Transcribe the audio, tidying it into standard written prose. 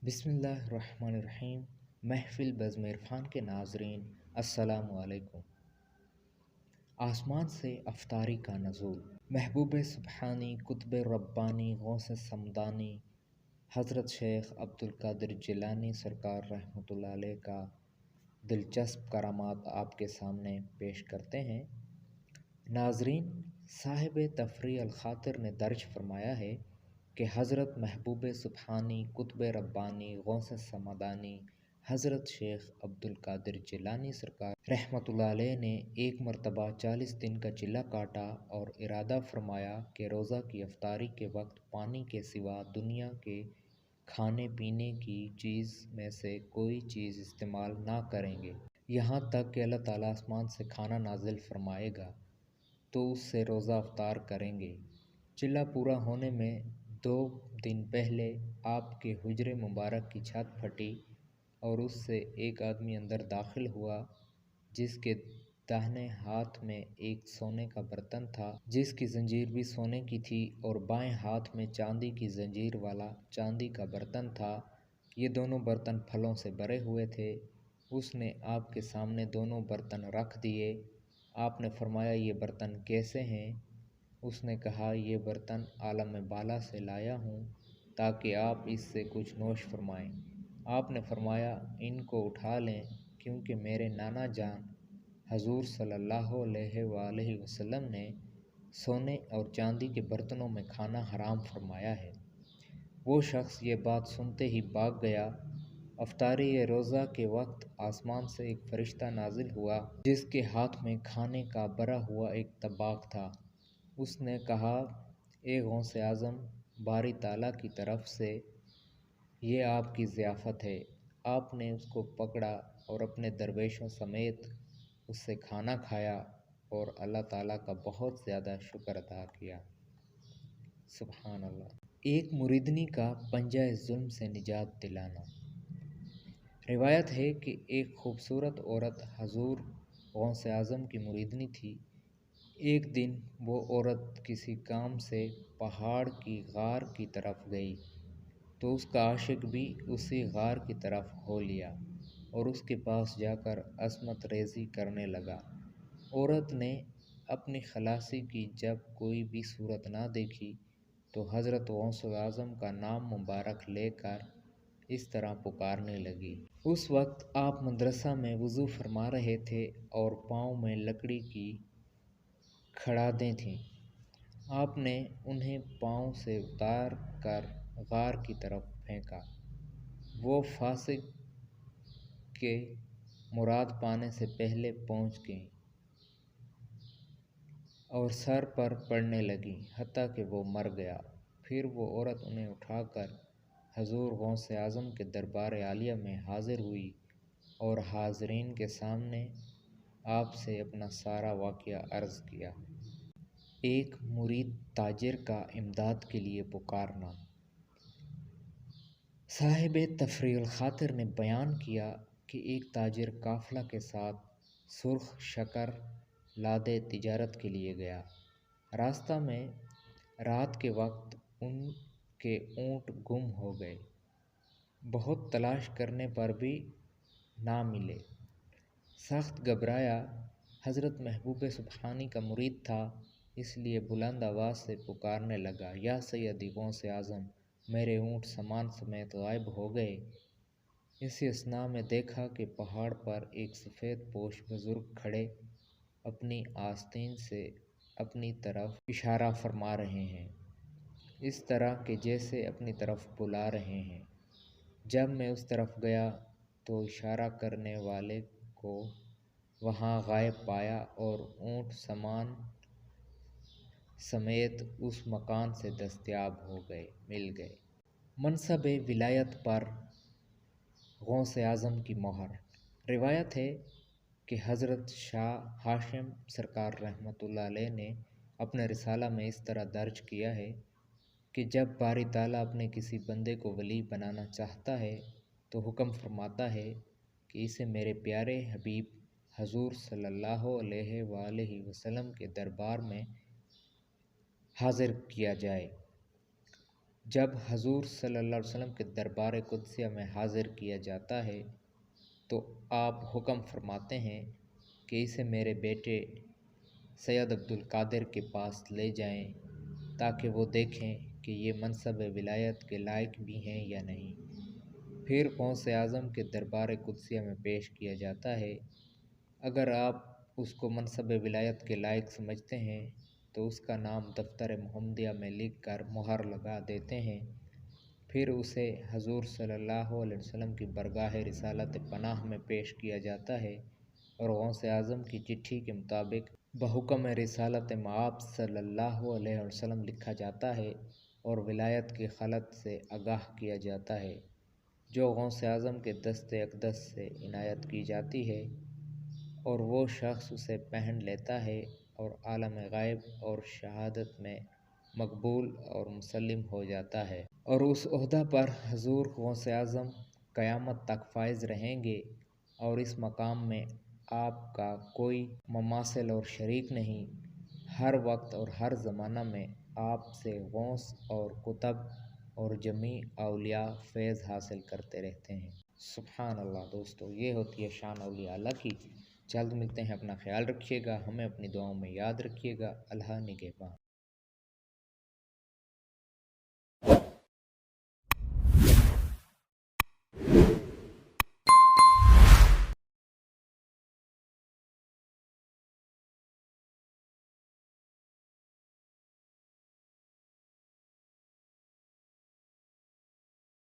بسم اللہ الرحمن الرحیم۔ محفل بزم عرفان کے ناظرین السلام علیکم۔ آسمان سے افطاری کا نزول۔ محبوب سبحانی، قطب ربانی، غوث سمدانی حضرت شیخ عبدالقادر جیلانی سرکار رحمۃ اللہ علیہ کا دلچسپ کرامات آپ کے سامنے پیش کرتے ہیں۔ ناظرین، صاحب تفریح الخاطر نے درج فرمایا ہے کہ حضرت محبوب سبحانی، قطب ربانی، غوث سمدانی حضرت شیخ عبدالقادر جیلانی سرکار رحمۃ اللہ علیہ نے ایک مرتبہ 40 دن کا چلہ کاٹا اور ارادہ فرمایا کہ روزہ کی افطاری کے وقت پانی کے سوا دنیا کے کھانے پینے کی چیز میں سے کوئی چیز استعمال نہ کریں گے، یہاں تک کہ اللہ تعالیٰ آسمان سے کھانا نازل فرمائے گا تو اس سے روزہ افطار کریں گے۔ چلہ پورا ہونے میں 2 دن پہلے آپ کے حجرے مبارک کی چھت پھٹی اور اس سے ایک آدمی اندر داخل ہوا جس کے داہنے ہاتھ میں ایک سونے کا برتن تھا جس کی زنجیر بھی سونے کی تھی، اور بائیں ہاتھ میں چاندی کی زنجیر والا چاندی کا برتن تھا۔ یہ دونوں برتن پھلوں سے بھرے ہوئے تھے۔ اس نے آپ کے سامنے دونوں برتن رکھ دیے۔ آپ نے فرمایا، یہ برتن کیسے ہیں؟ اس نے کہا، یہ برتن عالم بالا سے لایا ہوں تاکہ آپ اس سے کچھ نوش فرمائیں۔ آپ نے فرمایا، ان کو اٹھا لیں کیونکہ میرے نانا جان حضور صلی اللہ علیہ وآلہ وسلم نے سونے اور چاندی کے برتنوں میں کھانا حرام فرمایا ہے۔ وہ شخص یہ بات سنتے ہی بھاگ گیا۔ افطاری روزہ کے وقت آسمان سے ایک فرشتہ نازل ہوا جس کے ہاتھ میں کھانے کا بھرا ہوا ایک طباق تھا۔ اس نے کہا، اے غوث اعظم، باری تعالیٰ کی طرف سے یہ آپ کی ضیافت ہے۔ آپ نے اس کو پکڑا اور اپنے درویشوں سمیت اس سے کھانا کھایا اور اللہ تعالیٰ کا بہت زیادہ شکر ادا کیا۔ سبحان اللہ۔ ایک مریدنی کا پنجہ ظلم سے نجات دلانا۔ روایت ہے کہ ایک خوبصورت عورت حضور غوث اعظم کی مریدنی تھی۔ ایک دن وہ عورت کسی کام سے پہاڑ کی غار کی طرف گئی تو اس کا عاشق بھی اسی غار کی طرف ہو لیا اور اس کے پاس جا کر عصمت ریزی کرنے لگا۔ عورت نے اپنی خلاصی کی جب کوئی بھی صورت نہ دیکھی تو حضرت غوث اعظم کا نام مبارک لے کر اس طرح پکارنے لگی۔ اس وقت آپ مدرسہ میں وضو فرما رہے تھے اور پاؤں میں لکڑی کی کھڑادیں تھیں۔ آپ نے انہیں پاؤں سے اتار کر غار کی طرف پھینکا۔ وہ فاسق کے مراد پانے سے پہلے پہنچ گئیں اور سر پر پڑنے لگیں حتیٰ کہ وہ مر گیا۔ پھر وہ عورت انہیں اٹھا کر حضور غوث اعظم کے دربار عالیہ میں حاضر ہوئی اور حاضرین کے سامنے آپ سے اپنا سارا واقعہ عرض کیا۔ ایک مرید تاجر کا امداد کے لیے پکارنا۔ صاحب تفریح الخاطر نے بیان کیا کہ ایک تاجر قافلہ کے ساتھ سرخ شکر لادے تجارت کے لیے گیا۔ راستہ میں رات کے وقت ان کے اونٹ گم ہو گئے۔ بہت تلاش کرنے پر بھی نہ ملے۔ سخت گھبرایا۔ حضرت محبوب سبحانی کا مرید تھا، اس لیے بلند آواز سے پکارنے لگا، یا سیدی غوث اعظم، میرے اونٹ سامان سمیت غائب ہو گئے۔ اسی اثناء میں دیکھا کہ پہاڑ پر ایک سفید پوش بزرگ کھڑے اپنی آستین سے اپنی طرف اشارہ فرما رہے ہیں، اس طرح کہ جیسے اپنی طرف بلا رہے ہیں۔ جب میں اس طرف گیا تو اشارہ کرنے والے کو وہاں غائب پایا اور اونٹ سامان سمیت اس مکان سے دستیاب مل گئے۔ منصب ولایت پر غوث اعظم کی مہر۔ روایت ہے کہ حضرت شاہ ہاشم سرکار رحمۃ اللہ علیہ نے اپنے رسالہ میں اس طرح درج کیا ہے کہ جب باری تعالیٰ اپنے کسی بندے کو ولی بنانا چاہتا ہے تو حکم فرماتا ہے کہ اسے میرے پیارے حبیب حضور صلی اللہ علیہ وآلہ وسلم کے دربار میں حاضر کیا جائے۔ جب حضور صلی اللہ علیہ وسلم کے دربار قدسیہ میں حاضر کیا جاتا ہے تو آپ حکم فرماتے ہیں کہ اسے میرے بیٹے سید عبدالقادر کے پاس لے جائیں تاکہ وہ دیکھیں کہ یہ منصب ولایت کے لائق بھی ہیں یا نہیں۔ پھر غوث اعظم کے دربار قدسیہ میں پیش کیا جاتا ہے۔ اگر آپ اس کو منصب ولایت کے لائق سمجھتے ہیں تو اس کا نام دفتر محمدیہ میں لکھ کر مہر لگا دیتے ہیں۔ پھر اسے حضور صلی اللہ علیہ وسلم کی برگاہ رسالت پناہ میں پیش کیا جاتا ہے اور غوث اعظم کی چٹھی کے مطابق بحکم رسالت مآب صلی اللہ علیہ وسلم لکھا جاتا ہے اور ولایت کی خلط سے آگاہ کیا جاتا ہے، جو غوث اعظم کے دست اقدس سے عنایت کی جاتی ہے، اور وہ شخص اسے پہن لیتا ہے اور عالم غیب اور شہادت میں مقبول اور مسلم ہو جاتا ہے، اور اس عہدہ پر حضور غوث اعظم قیامت تک فائز رہیں گے، اور اس مقام میں آپ کا کوئی مماثل اور شریک نہیں۔ ہر وقت اور ہر زمانہ میں آپ سے غوث اور قطب اور جمیع اولیاء فیض حاصل کرتے رہتے ہیں۔ سبحان اللہ دوستو، یہ ہوتی ہے شان اولیاء اللہ کی۔ جلد ملتے ہیں، اپنا خیال رکھیے گا، ہمیں اپنی دعاؤں میں یاد رکھیے گا۔ اللہ نگہباں۔